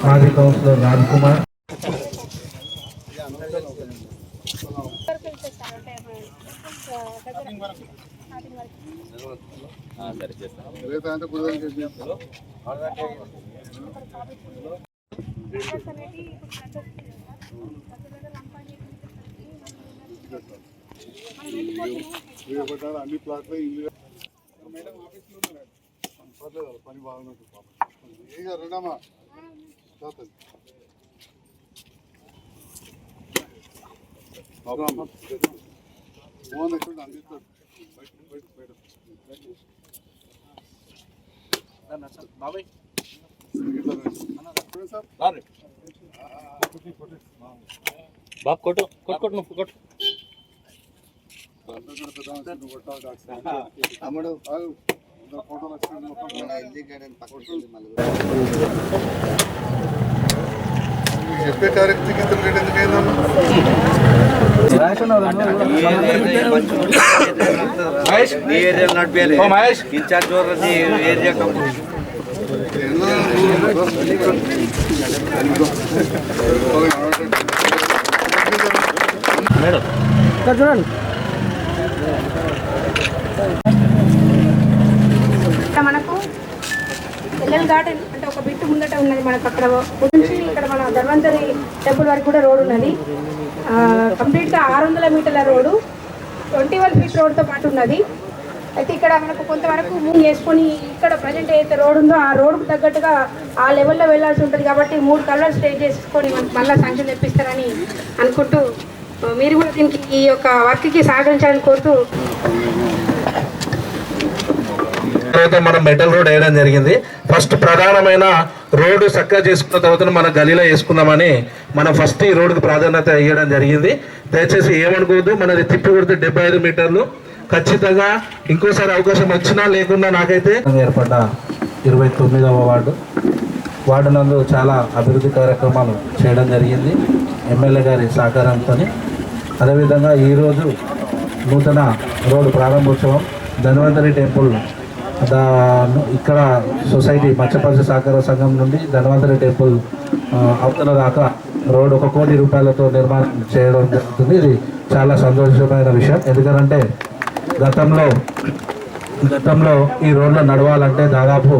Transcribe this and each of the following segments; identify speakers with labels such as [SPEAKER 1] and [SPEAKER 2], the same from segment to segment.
[SPEAKER 1] మాజీ కౌన్సిలర్ రాజ్ కుమార్,
[SPEAKER 2] అన్ని ప్లాట్లు పని బాగున్నట్టు రెండమ్మా మోహన్ ఎక్కడ అందిస్తాడు
[SPEAKER 3] బాబాయ్ బాబు కొట్టు కొట్టు నువ్వు కొట్టు
[SPEAKER 2] అమ్మడు చెప్పే కార్యక్రమం ఎందుకైందమ్మా
[SPEAKER 3] ఇన్ఛార్జ్ ఏరియా మేడం
[SPEAKER 4] చూడండి మనకు ఎల్ఎల్ గార్డెన్ అంటే ఒక బిట్టు ముందట ఉన్నది మనకు అక్కడ నుంచి ఇక్కడ మన ధన్వంతరి టెంపుల్ వరకు కూడా రోడ్ ఉన్నది. కంప్లీట్గా 600 మీటర్ల రోడ్డు 21 ఫీట్ రోడ్తో పాటు ఉన్నది. అయితే ఇక్కడ మనకు కొంతవరకు మూవ్ చేసుకొని ఇక్కడ ప్రజెంట్ ఏదైతే రోడ్ ఉందో ఆ రోడ్కు తగ్గట్టుగా ఆ లెవెల్లో వెళ్ళాల్సి ఉంటుంది. కాబట్టి 3 కలర్ స్టే చేసుకొని మనకు మళ్ళీ శాంక్షన్ తెప్పిస్తారని అనుకుంటూ మీరు కూడా దీనికి ఈ యొక్క వర్క్కి సహకరించాలని కోరుతూ
[SPEAKER 1] మనం మెటల్ రోడ్ వేయడం జరిగింది. ఫస్ట్ ప్రధానమైన రోడ్డు చక్కగా చేసుకున్న తర్వాత మన గలీలో వేసుకుందామని మనం ఫస్ట్ ఈ రోడ్డుకు ప్రాధాన్యత ఇవ్వడం జరిగింది. దయచేసి ఏమనుకోవద్దు, మనది తిప్పి కొడితే 75 మీటర్లు ఖచ్చితంగా. ఇంకోసారి అవకాశం వచ్చినా లేకుండా నాకైతే ఏర్పడ్డ 29వ వార్డు నందు చాలా అభివృద్ధి కార్యక్రమాలు చేయడం జరిగింది ఎమ్మెల్యే గారి సహకారంతో. అదేవిధంగా ఈరోజు నూతన రోడ్డు ప్రారంభోత్సవం ధన్వంతరి టెంపుల్ ఇక్కడ సొసైటీ మత్స్యపరిశ్రమ సహకార సంఘం నుండి ధన్వంతరి టెంపుల్ అవతల దాకా రోడ్ 1 కోటి రూపాయలతో నిర్మాణం చేయడం జరుగుతుంది. ఇది చాలా సంతోషమైన విషయం. ఎందుకంటే గతంలో ఈ రోడ్లో నడవాలంటే దాదాపు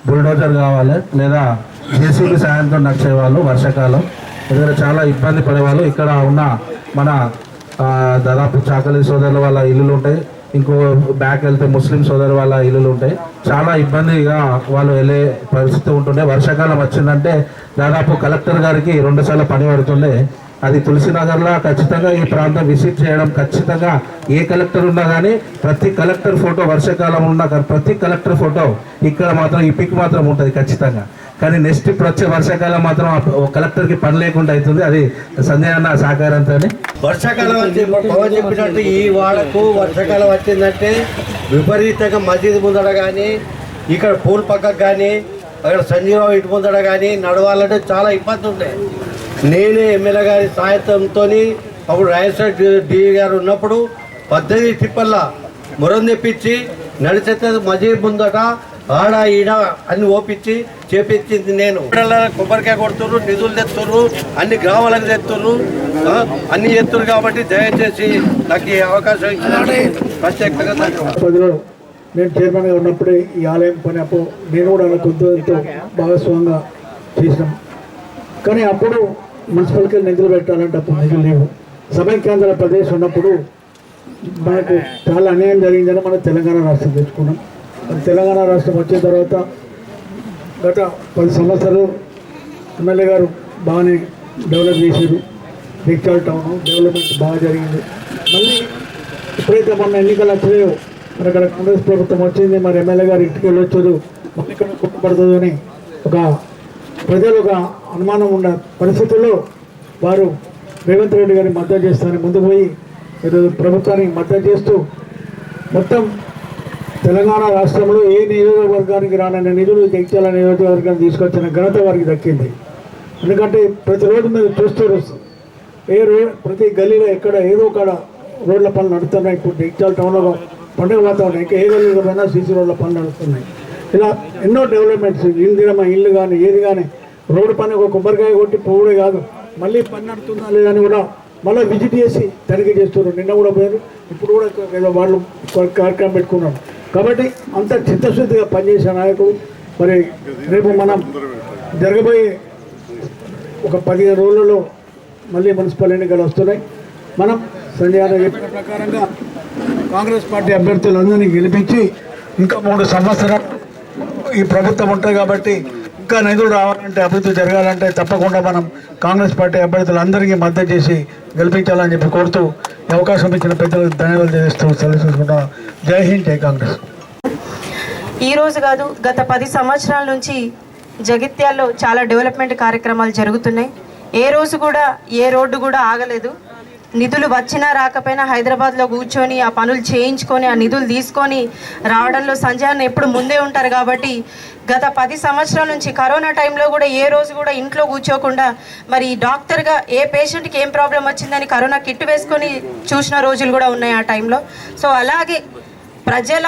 [SPEAKER 1] బుల్డోజర్ కావాలి లేదా జేసీబీ సాయంతో నడిచేవాళ్ళు వర్షాకాలం. ఎందుకంటే చాలా ఇబ్బంది పడేవాళ్ళు. ఇక్కడ ఉన్న మన దాదాపు చాకలి సోదరుల వాళ్ళ ఇల్లులు ఉంటాయి, ఇంకో బ్యాక్ వెళ్తే ముస్లిం సోదరు వాళ్ళ ఇల్లులు ఉంటాయి. చాలా ఇబ్బందిగా వాళ్ళు వెళ్ళే పరిస్థితి ఉంటుండే. వర్షాకాలం వచ్చిందంటే దాదాపు కలెక్టర్ గారికి 2 సార్లు పని పడుతుండే. అది తులసినగర్లో ఖచ్చితంగా ఈ ప్రాంతం విజిట్ చేయడం, ఖచ్చితంగా ఏ కలెక్టర్ ఉన్నా కానీ ప్రతి కలెక్టర్ ఫోటో, వర్షాకాలం ఉన్న ప్రతి కలెక్టర్ ఫోటో ఇక్కడ మాత్రం ఈ పిక్ మాత్రం ఉంటుంది ఖచ్చితంగా. కానీ నెక్స్ట్ ఇప్పుడు వచ్చే వర్షాకాలం మాత్రం కలెక్టర్కి పని లేకుండా అవుతుంది. అది సంజయ్ అన్న సహకారంతో.
[SPEAKER 5] వర్షాకాలం చెప్పినట్టు ఈ వాడకు వర్షాకాలం వచ్చిందంటే విపరీతంగా మసీదు ముందడ కానీ, ఇక్కడ పూల్ పక్కకు కానీ, అక్కడ సంజీవరావు ఇటు ముందడ కానీ నడవాలంటే చాలా ఇబ్బంది ఉంటాయి. నేనే ఎమ్మెల్యే గారి సాయంత్రంతో అప్పుడు రాయసర్ డివి గారు ఉన్నప్పుడు 18 టిప్పల్లా మురం తెప్పించి నడిచే మసీదు ముందట ఆడ ఈడ అన్ని ఓపించి చేపించింది నేను. కొబ్బరికాయ కొడుతుర్రు, నిధులు తెస్తుర్రు, అన్ని గ్రామాలకు తెస్తుర్రు, అన్ని చేస్తున్నారు. కాబట్టి దయచేసి నాకు ఈ అవకాశం ఇచ్చిన ప్రత్యేకంగా
[SPEAKER 6] నేను చైర్మన్గా ఉన్నప్పుడే ఈ ఆలయం పని అప్పుడు నేను కూడా అలా కొంత భాగస్వామ్యంగా చేసినాం. కానీ అప్పుడు మున్సిపల్కి నిధులు పెట్టాలంటే అప్పుడు నిధులు లేవు. సమైక్యాంధ్ర ప్రదేశ్ ఉన్నప్పుడు మనకు చాలా అన్యాయం జరిగిందని మనం తెలంగాణ రాష్ట్రం తెచ్చుకున్నాం. తెలంగాణ రాష్ట్రం వచ్చిన తర్వాత గత 10 సంవత్సరాలు ఎమ్మెల్యే గారు బాగానే డెవలప్ చేశారు. రిక్చాల్ టౌన్ డెవలప్మెంట్ బాగా జరిగింది. మళ్ళీ ఎప్పుడైతే మొన్న ఎన్నికలు వచ్చాయో మరి అక్కడ కాంగ్రెస్ ప్రభుత్వం వచ్చింది, మరి ఎమ్మెల్యే గారు ఇంటికి వెళ్ళొచ్చారు, మళ్ళీ ఇక్కడ కుట్టబడుతుంది అని ప్రజలు ఒక అనుమానం ఉన్న పరిస్థితుల్లో వారు రేవంత్ రెడ్డి గారిని మద్దతు చేస్తారని ముందుకు పోయి ఈరోజు ప్రభుత్వానికి మద్దతు చేస్తూ మొత్తం తెలంగాణ రాష్ట్రంలో ఏ నియోజకవర్గానికి రానన్న నిధులు జగిత్యాల నియోజకవర్గాన్ని తీసుకొచ్చిన ఘనత వారికి దక్కింది. ఎందుకంటే ప్రతిరోజు మీరు చూస్తూ ప్రతి గల్లీలో ఎక్కడ ఏదో ఒక రోడ్ల పనులు నడుస్తున్నాయి. ఇప్పుడు డిజిటల్ టౌన్లో పండుగ వాతావరణం ఇంకా ఏ గల్లీలో పోయినా సీసీ రోడ్ల పనులు నడుస్తున్నాయి. ఇలా ఎన్నో డెవలప్మెంట్స్ ఇల్లు కానీ ఏది కానీ రోడ్డు పని ఒక కొబ్బరికాయ కొట్టి పోవడే కాదు, మళ్ళీ పని నడుతుందా లేదని కూడా మళ్ళీ విజిట్ చేసి తనిఖీ చేస్తున్నారు. నిన్న కూడా పోయారు, ఇప్పుడు కూడా ఏదో వాళ్ళు కార్యక్రమం పెట్టుకున్నారు. కాబట్టి అంత చిత్తశుద్ధిగా పనిచేసే నాయకుడు. మరి రేపు మనం జరగబోయే ఒక 15 రోజులలో మళ్ళీ మున్సిపల్ ఎన్నికలు వస్తున్నాయి. మనం సంజయ్ అన్న చెప్పిన ప్రకారంగా కాంగ్రెస్ పార్టీ అభ్యర్థులందరినీ గెలిపించి ఇంకా 3 సంవత్సరాలు ఈ ప్రభుత్వం ఉంటుంది కాబట్టి ఇంకా నిధులు రావాలంటే అభివృద్ధి జరగాలంటే తప్పకుండా మనం కాంగ్రెస్ పార్టీ అభ్యర్థులందరికీ మద్దతు చేసి గెలిపించాలని చెప్పి కోరుతూ ఈ అవకాశం ఇచ్చిన పెద్దలకు ధన్యవాదాలు చేస్తూ సెలవుకుంటా. జై హింద్, జై కాంగ్రెస్.
[SPEAKER 7] ఈరోజు కాదు, గత 10 సంవత్సరాల నుంచి జగిత్యాల్లో చాలా డెవలప్మెంట్ కార్యక్రమాలు జరుగుతున్నాయి. ఏ రోజు కూడా ఏ రోడ్డు కూడా ఆగలేదు. నిధులు వచ్చినా రాకపోయినా హైదరాబాద్లో కూర్చొని ఆ పనులు చేయించుకొని ఆ నిధులు తీసుకొని రావడంలో సంజయ్ అన్న ఎప్పుడు ముందే ఉంటారు. కాబట్టి గత 10 సంవత్సరాల నుంచి కరోనా టైంలో కూడా ఏ రోజు కూడా ఇంట్లో కూర్చోకుండా మరి డాక్టర్గా ఏ పేషెంట్కి ఏం ప్రాబ్లం వచ్చిందని కరోనా కిట్ వేసుకొని చూసిన రోజులు కూడా ఉన్నాయి ఆ టైంలో. సో అలాగే ప్రజల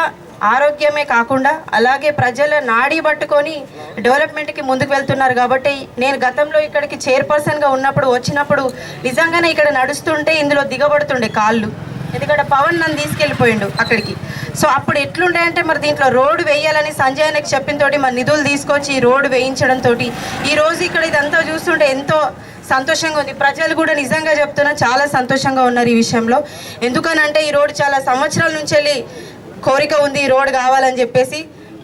[SPEAKER 7] ఆరోగ్యమే కాకుండా అలాగే ప్రజల నాడీ పట్టుకొని డెవలప్మెంట్కి ముందుకు వెళ్తున్నారు. కాబట్టి నేను గతంలో ఇక్కడికి చైర్పర్సన్గా ఉన్నప్పుడు వచ్చినప్పుడు నిజంగానే ఇక్కడ నడుస్తుంటే ఇందులో దిగబడుతుండే కాళ్ళు, ఎందుకంటే పవన్ నన్ను తీసుకెళ్ళిపోయిండు అక్కడికి. సో అప్పుడు ఎట్లుండే అంటే మరి దీంట్లో రోడ్డు వేయాలని సంజయ్ అన్నకి చెప్పిన తోటి మరి నిధులు తీసుకొచ్చి ఈ రోడ్డు వేయించడంతో ఈరోజు ఇక్కడ ఇదంతా చూస్తుంటే ఎంతో సంతోషంగా ఉంది. ప్రజలు కూడా నిజంగా చెప్తున్నా చాలా సంతోషంగా ఉన్నారు ఈ విషయంలో. ఎందుకనంటే ఈ రోడ్డు చాలా సంవత్సరాల నుంచి వెళ్ళి కోరిక ఉంది ఈ రోడ్ కావాలని చెప్పేసి.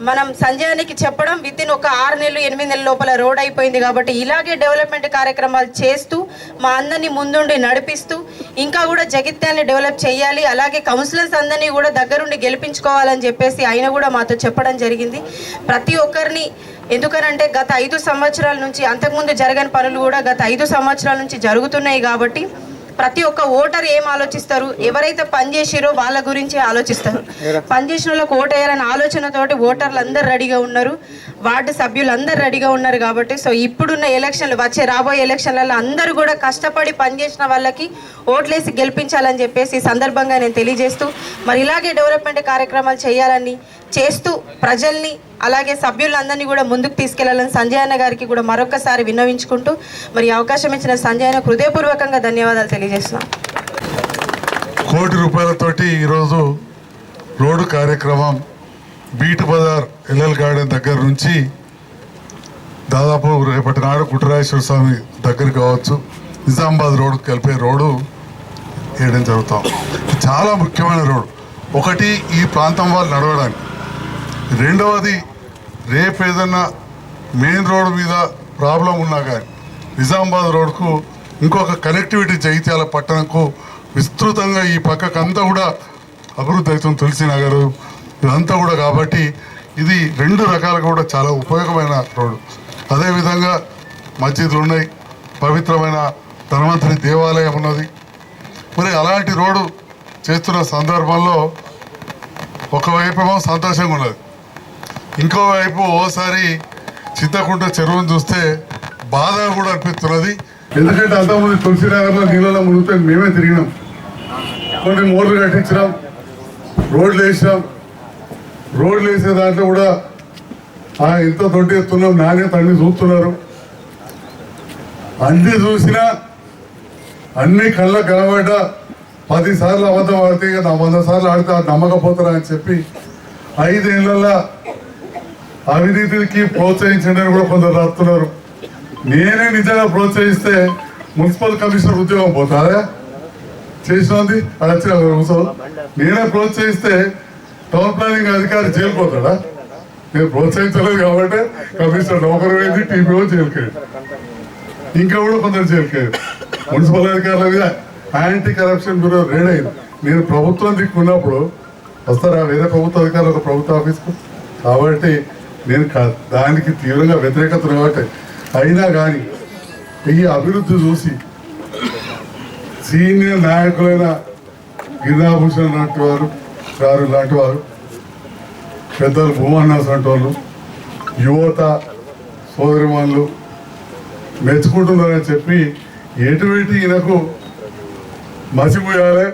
[SPEAKER 7] మనం సంజయానికి చెప్పడం వితిన్ ఒక 6 నెలలు 8 నెలల లోపల రోడ్ అయిపోయింది. కాబట్టి ఇలాగే డెవలప్మెంట్ కార్యక్రమాలు చేస్తూ మా అందరినీ ముందుండి నడిపిస్తూ ఇంకా కూడా జగిత్యాలని డెవలప్ చేయాలి, అలాగే కౌన్సిలర్స్ అందరినీ కూడా దగ్గరుండి గెలిపించుకోవాలని చెప్పేసి ఆయన కూడా మాతో చెప్పడం జరిగింది. ప్రతి ఒక్కరిని ఎందుకనంటే గత 5 సంవత్సరాల నుంచి అంతకుముందు జరగని పనులు కూడా గత 5 సంవత్సరాల నుంచి జరుగుతున్నాయి. కాబట్టి ప్రతి ఒక్క ఓటర్ ఏం ఆలోచిస్తారు, ఎవరైతే పనిచేసిరో వాళ్ళ గురించి ఆలోచిస్తారు. పనిచేసిన వాళ్ళకి ఓటు వేయాలనే ఆలోచనతోటి ఓటర్లు అందరు రెడీగా ఉన్నారు, వార్డు సభ్యులు అందరు రెడీగా ఉన్నారు. కాబట్టి సో ఇప్పుడున్న ఎలక్షన్లు వచ్చే రాబోయే ఎలక్షన్లలో అందరూ కూడా కష్టపడి పనిచేసిన వాళ్ళకి ఓట్లేసి గెలిపించాలని చెప్పేసి ఈ సందర్భంగా నేను తెలియజేస్తూ మరి ఇలాగే డెవలప్మెంట్ కార్యక్రమాలు చేయాలని చేస్తూ ప్రజల్ని అలాగే సభ్యులందరినీ కూడా ముందుకు తీసుకెళ్లాలని సంజయ్ అన్న గారికి కూడా మరొకసారి విన్నవించుకుంటూ మరి అవకాశం ఇచ్చిన సంజయ్ అన్న హృదయపూర్వకంగా ధన్యవాదాలు తెలియజేస్తున్నాం.
[SPEAKER 2] కోటి రూపాయలతోటి ఈరోజు రోడ్డు కార్యక్రమం బీట్ బజార్ ఎల్ఎల్ గార్డెన్ దగ్గర నుంచి దాదాపు రేపటి నాడు కుట్రాయేశ్వర స్వామి దగ్గర కావచ్చు నిజామాబాద్ రోడ్డుకి కలిపే రోడ్డు వేయడం జరుగుతాం. చాలా ముఖ్యమైన రోడ్డు. ఒకటి ఈ ప్రాంతం వాళ్ళు నడవడానికి, రెండవది రేపు ఏదన్నా మెయిన్ రోడ్డు మీద ప్రాబ్లం ఉన్నా కానీ నిజామాబాద్ రోడ్డుకు ఇంకొక కనెక్టివిటీ జగిత్యాల పట్టణంకు విస్తృతంగా ఈ పక్కకంతా కూడా అభివృద్ధి అవుతుంది. తులసి నగర్ ఇదంతా కూడా. కాబట్టి ఇది 2 రకాలుగా కూడా చాలా ఉపయోగమైన రోడ్డు. అదేవిధంగా మస్జిద్లు ఉన్నాయి, పవిత్రమైన ధన్వంతరి దేవాలయం ఉన్నది. మరి అలాంటి రోడ్డు చేస్తున్న సందర్భంలో ఒకవైపేమో సంతోషంగా ఉన్నది, ఇంకోవైపు ఓసారి చింతకుంట చెరువును చూస్తే బాధ కూడా అనిపిస్తున్నది. ఎందుకంటే అంతకుముందు తులసి నగర్లో నీళ్ళలో మునిగితే మేమే తిరిగినాం, కొన్ని మోర్లు కట్టించినాం, రోడ్లు వేసినాం. రోడ్లు వేసే దాంట్లో కూడా ఎంత తొట్టి ఎత్తున్నాం, నాణ్యత అన్ని చూస్తున్నారు. అన్ని చూసినా అన్ని కళ్ళ కనబడ్డా 10 సార్లు అబద్ధం ఆడితే 100 సార్లు ఆడితే నమ్మకపోతారా అని చెప్పి 5 ఏళ్లలో అవినీతికి ప్రోత్సహించండి కూడా కొందరు రాస్తున్నారు. నేనే నిజంగా ప్రోత్సహిస్తే మున్సిపల్ కమిషనర్ ఉద్యోగం పోతారా? చేసినది అది వచ్చిన కూర్చోదు. నేనే ప్రోత్సహిస్తే టౌన్ ప్లానింగ్ అధికారి జైలు పోతాడా? నేను ప్రోత్సహించలేదు కాబట్టి కమిషనర్ నౌకరు అయింది, టీపీఓ జైలుకేది, ఇంకా కూడా కొందరు జైలుకేది. మున్సిపల్ అధికారుల మీద యాంటీ కరప్షన్ బ్యూరో రేడ్ అయింది. నేను ప్రభుత్వం దిక్కున్నప్పుడు వస్తారా వేరే ప్రభుత్వ అధికారులు ఒక ప్రభుత్వ ఆఫీస్కు? కాబట్టి నేను దానికి తీవ్రంగా వ్యతిరేకత కాబట్టి అయినా కానీ ఈ అభివృద్ధి చూసి సీనియర్ నాయకులైన గిరిజాభూషణ్ లాంటి వారు గారు లాంటి వారు, పెద్దలు భూమన్నాస్ లాంటి వాళ్ళు, యువత సోదరిమణులు మెచ్చుకుంటున్నారని చెప్పి ఎటువంటి ఈయనకు మసిపోయాలి,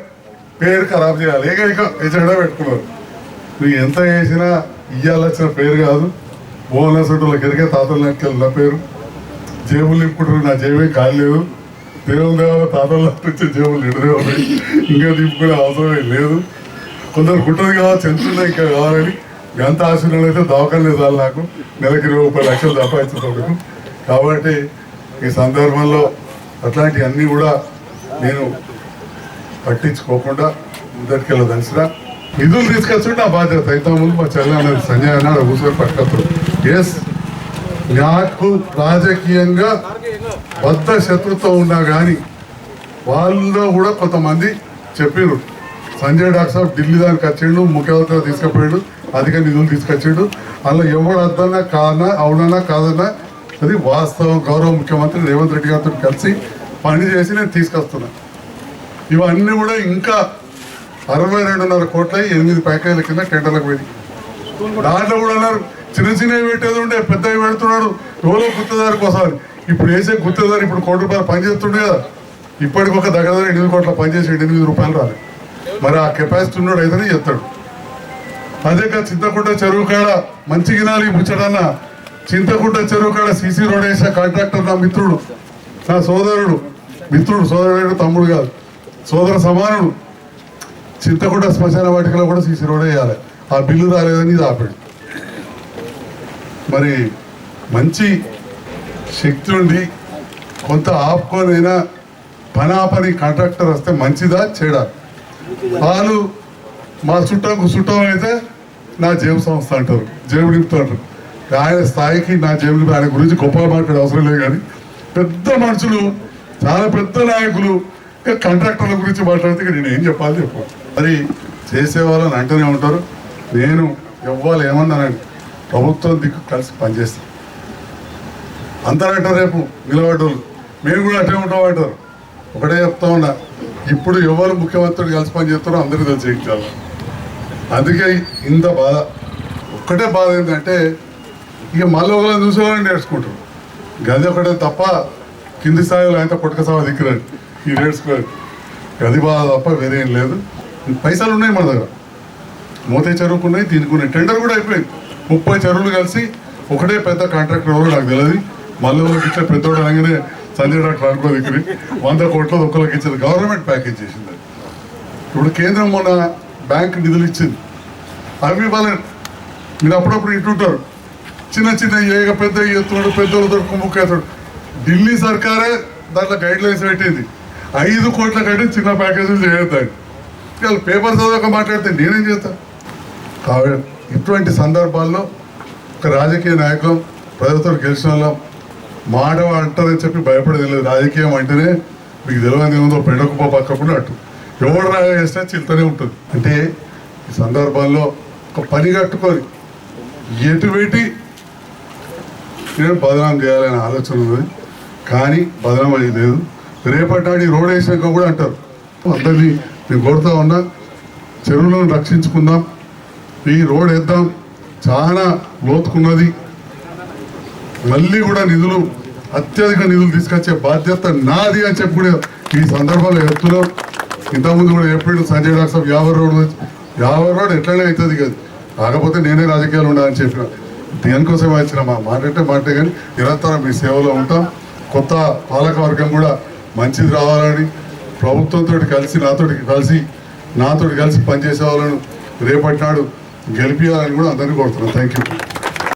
[SPEAKER 2] పేరు ఖరాబ్ చేయాలి ఏకైక ఎజెండా పెట్టుకున్నారు. నువ్వు ఎంత చేసినా ఇయ్యాల్సిన పేరు కాదు. భువనేశ్వరులకు ఎరిగే తాతల నెట్కెళ్ళిన పేరు. జేబులు నింపుకుంటారు, నా జేబే ఖాళీ లేదు. దేవుని దేవాల తాతల వచ్చే జేబులు నిండునే ఉన్నాయి, ఇంకా నింపుకునే అవసరం లేదు. కొందరు గుట్టది కావాలి, చెందుతున్నాయి ఇంకా కావాలని ఎంత ఆశీర్వాదం అయితే దవాఖాన లేదు నాకు నెలకి 20 లక్షలు సంపాదించుకోవడం. కాబట్టి ఈ సందర్భంలో అట్లాంటివన్నీ కూడా నేను పట్టించుకోకుండా ముందరికెళ్ళదలిసిన నిధులు తీసుకొచ్చి నా బాధ్యత. ఇంతకుముందు మా చెల్లె అన్నది సంజయ్ అన్నాడు కూర్చొని పట్టుకొస్తాడు. ఎస్, నాకు రాజకీయంగా బద్ద శత్రుత్వం ఉన్నా కానీ వాళ్ళలో కూడా కొంతమంది చెప్పారు, సంజయ్ డాక్టర్ సాబ్ ఢిల్లీ దానికి వచ్చిండు, ముఖ్యమంత్రి తీసుకుపోయాడు, అధిక నిధులు తీసుకొచ్చాడు. అందులో ఎవడు అద్దన్నా కాదన్నా అవునన్నా కాదన్నా అది వాస్తవం. గౌరవ ముఖ్యమంత్రి రేవంత్ రెడ్డి గారితో కలిసి పని చేసి నేను తీసుకొస్తున్నా. ఇవన్నీ కూడా ఇంకా 62.5 కోట్ల 8 ప్యాకేజీల కింద టెండర్లకు పోయి దాంట్లో కూడా అన్నారు చిన్న చిన్నవి పెట్టేది ఉండే పెద్దవి పెడుతున్నాడు ఎవరో గుత్తదారి కోసం. ఇప్పుడు వేసే గుత్తదారి ఇప్పుడు ₹1 పని చేస్తుండే కదా, ఇప్పటికి ఒక దగ్గర 8 కోట్ల పని చేసి ₹8 రాలేదు. మరి ఆ కెపాసిటీ ఉన్నాడు అయితేనే చెప్తాడు. అదే కాదు చింతకుంట చెరువు కాడ మంచి గినాలి ముచ్చడన్న, చింతకుంట చెరువు కాడ సీసీ రోడ్ వేసే కాంట్రాక్టర్ నా మిత్రుడు, నా సోదరుడు, సోదరుడు తమ్ముడు కాదు సోదర సమానుడు. చింతకుంట శ్మశాన వాటికలో కూడా సీసీ రోడ్ వేయాలి, ఆ బిల్లు రాలేదని ఇది ఆపాడు. మరి మంచి శక్తి ఉండి కొంత ఆపుకోనైనా పని కాంట్రాక్టర్ వస్తే మంచిదా చెడా? వాళ్ళు మా చుట్టం అయితే నా జేబు సంస్థ అంటారు, జేబు నింపుతూ అంటారు. ఆయన స్థాయికి నా జేబు నింపు, ఆయన గురించి గొప్పగా మాట్లాడే అవసరం లేదు. కానీ పెద్ద మనుషులు, చాలా పెద్ద నాయకులు కాంట్రాక్టర్ల గురించి మాట్లాడితే నేను ఏం చెప్పాలి చెప్పు. మరి చేసేవాళ్ళని అంటూనే ఉంటారు. నేను ఇవ్వాలి ఏమన్నానండి, ప్రభుత్వం దిక్కు కలిసి పనిచేస్తాను అంటారంటారు. రేపు నిలబడ్డోళ్ళు మేము కూడా అట్టే ఉంటాం అంటారు. ఒకటే చెప్తా ఉన్నా, ఇప్పుడు ఎవరు ముఖ్యమంత్రులు కలిసి పని చేస్తారో అందరికీ తెలిసి చేయించాలి. అందుకే ఇంత బాధ. ఒక్కటే బాధ ఏంటంటే ఇక మళ్ళీ ఒకరిని చూసేవాళ్ళని నేర్చుకుంటారు. గది ఒకటే తప్ప కింది స్థాయిలో అయితే పుట్టక సాగు దిక్కురండి ఈ నేర్చుకోవాలి. గది బాధ తప్ప వేరే ఏం లేదు. పైసలు ఉన్నాయి మన దగ్గర, మోతే చెరువుకున్నాయి, దీనికున్నాయి. టెండర్ కూడా అయిపోయింది. 30 చెరువులు కలిసి ఒకటే పెద్ద కాంట్రాక్టర్ ఎవరు నాకు తెలియదు. మళ్ళీ వాళ్ళకి ఇట్లా పెద్దోడు అనగానే సంజయ్ డాక్టర్ అనుకో దిక్కుని 100 కోట్ల ఒక్కరికి ఇచ్చింది. గవర్నమెంట్ ప్యాకేజ్ చేసింది. ఇప్పుడు కేంద్రం మొన్న బ్యాంక్ నిధులు ఇచ్చింది. అవి వాళ్ళ మీరు అప్పుడప్పుడు ఇంటుంటారు, చిన్న ఏక పెద్ద ఎత్తున్నాడు, పెద్దోళ్ళతో కుమ్ముకేస్తాడు. ఢిల్లీ సర్కారే దాంట్లో గైడ్ లైన్స్ పెట్టింది, 5 కోట్ల కంటే చిన్న ప్యాకేజీలు చేయొద్దని. వాళ్ళు పేపర్ చదవక మాట్లాడితే నేనేం చేస్తాను? కాబట్టి ఇటువంటి సందర్భాల్లో ఒక రాజకీయ నాయకులు ప్రజలతో గెలిచిన వాళ్ళం మాట అంటారని చెప్పి భయపడేది లేదు. రాజకీయం అంటేనే మీకు తెలియని ఏముందో పెండకుప్ప పక్కకుండా అటు ఎవరు రాజా చేసినా చిల్తనే ఉంటుంది. అంటే ఈ సందర్భాల్లో ఒక పని కట్టుకొని ఎటు పెట్టి నేను బదనాం చేయాలనే ఆలోచన ఉంది. కానీ బదనాం అనేది లేదు. రేపటి నాడు ఈ రోడ్ వేసినాక కూడా అంటారు. అందరినీ నేను కోరుతా ఉన్నా, చెరువులను రక్షించుకుందాం, ఈ రోడ్ వేద్దాం, చాలా లోతుకున్నది. మళ్ళీ కూడా నిధులు, అత్యధిక నిధులు తీసుకొచ్చే బాధ్యత నాది అని చెప్పి కూడా ఈ సందర్భంలో చెప్తున్నాం. ఇంతకుముందు కూడా ఎప్పుడు సంజయ్ డాక్టర్ సాబ్ 50 రోడ్ ఎట్లనే అవుతుంది కదా, కాకపోతే నేనే రాజకీయాలు ఉండాలని చెప్పిన. దేనికోసం వచ్చిన మా మాట అంటే మాటే, కానీ నిరంతరం మీ సేవలో ఉంటాం. కొత్త పాలకవర్గం కూడా మంచిది రావాలని, ప్రభుత్వంతో కలిసి నాతోటి కలిసి పనిచేసే వాళ్ళను రేపటి నాడు గెలిపించాలని కూడా అందరినీ కోరుతున్నాను. Thank you.